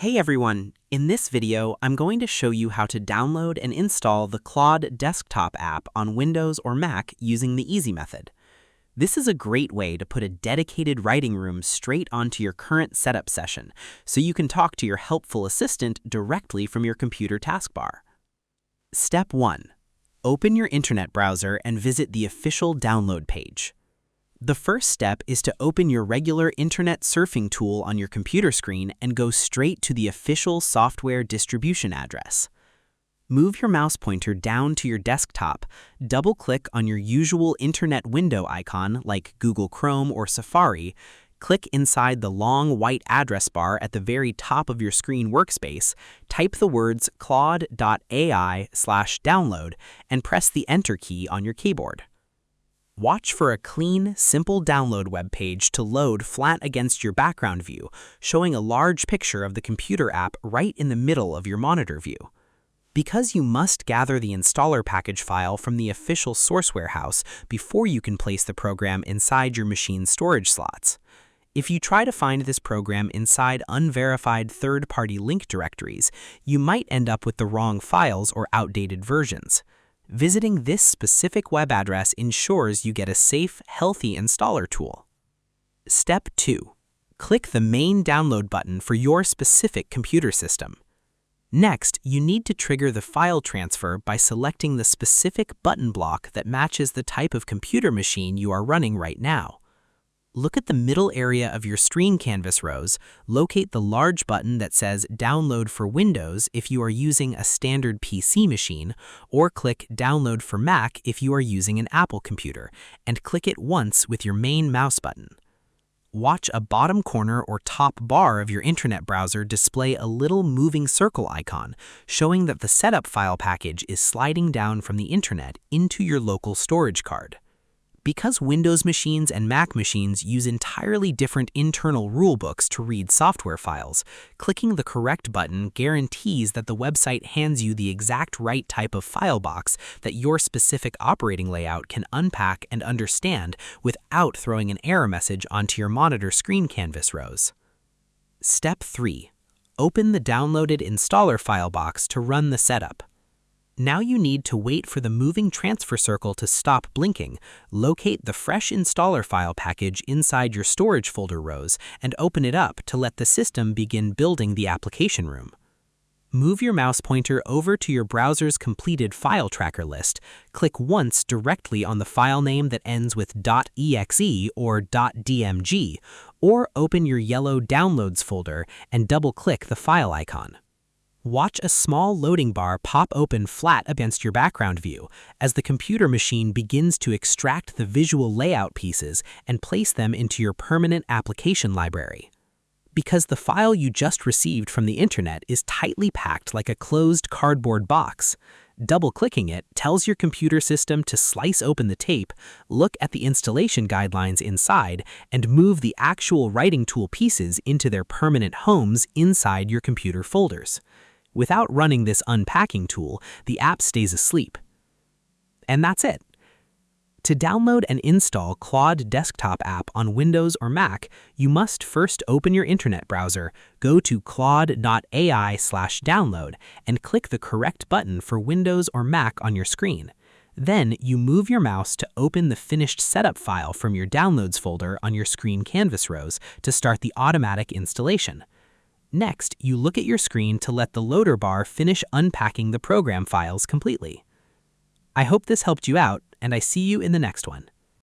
Hey everyone! In this video, I'm going to show you how to download and install the Claude desktop app on Windows or Mac using the easy method. This is a great way to put a dedicated writing room straight onto your current setup session, so you can talk to your helpful assistant directly from your computer taskbar. Step 1. Open your internet browser and visit the official download page. The first step is to open your regular internet surfing tool on your computer screen and go straight to the official software distribution address. Move your mouse pointer down to your desktop, double-click on your usual internet window icon like Google Chrome or Safari, click inside the long white address bar at the very top of your screen workspace, type the words claude.ai/download, and press the Enter key on your keyboard. Watch for a clean, simple download web page to load flat against your background view, showing a large picture of the computer app right in the middle of your monitor view. Because you must gather the installer package file from the official source warehouse before you can place the program inside your machine's storage slots. If you try to find this program inside unverified third-party link directories, you might end up with the wrong files or outdated versions. Visiting this specific web address ensures you get a safe, healthy installer tool. Step 2. Click the main download button for your specific computer system. Next, you need to trigger the file transfer by selecting the specific button block that matches the type of computer machine you are running right now. Look at the middle area of your screen canvas rows, locate the large button that says Download for Windows if you are using a standard PC machine, or click Download for Mac if you are using an Apple computer, and click it once with your main mouse button. Watch a bottom corner or top bar of your internet browser display a little moving circle icon, showing that the setup file package is sliding down from the internet into your local storage card. Because Windows machines and Mac machines use entirely different internal rulebooks to read software files, clicking the correct button guarantees that the website hands you the exact right type of file box that your specific operating layout can unpack and understand without throwing an error message onto your monitor screen canvas rows. Step 3. Open the downloaded installer file box to run the setup. Now you need to wait for the moving transfer circle to stop blinking, locate the fresh installer file package inside your storage folder rows, and open it up to let the system begin building the application room. Move your mouse pointer over to your browser's completed file tracker list, click once directly on the file name that ends with .exe or .dmg, or open your yellow Downloads folder and double-click the file icon. Watch a small loading bar pop open flat against your background view as the computer machine begins to extract the visual layout pieces and place them into your permanent application library. Because the file you just received from the internet is tightly packed like a closed cardboard box, double-clicking it tells your computer system to slice open the tape, look at the installation guidelines inside, and move the actual writing tool pieces into their permanent homes inside your computer folders. Without running this unpacking tool, the app stays asleep. And that's it. To download and install Claude desktop app on Windows or Mac, you must first open your internet browser, go to claude.ai/download, and click the correct button for Windows or Mac on your screen. Then you move your mouse to open the finished setup file from your Downloads folder on your screen canvas rows to start the automatic installation. Next, you look at your screen to let the loader bar finish unpacking the program files completely. I hope this helped you out, and I see you in the next one.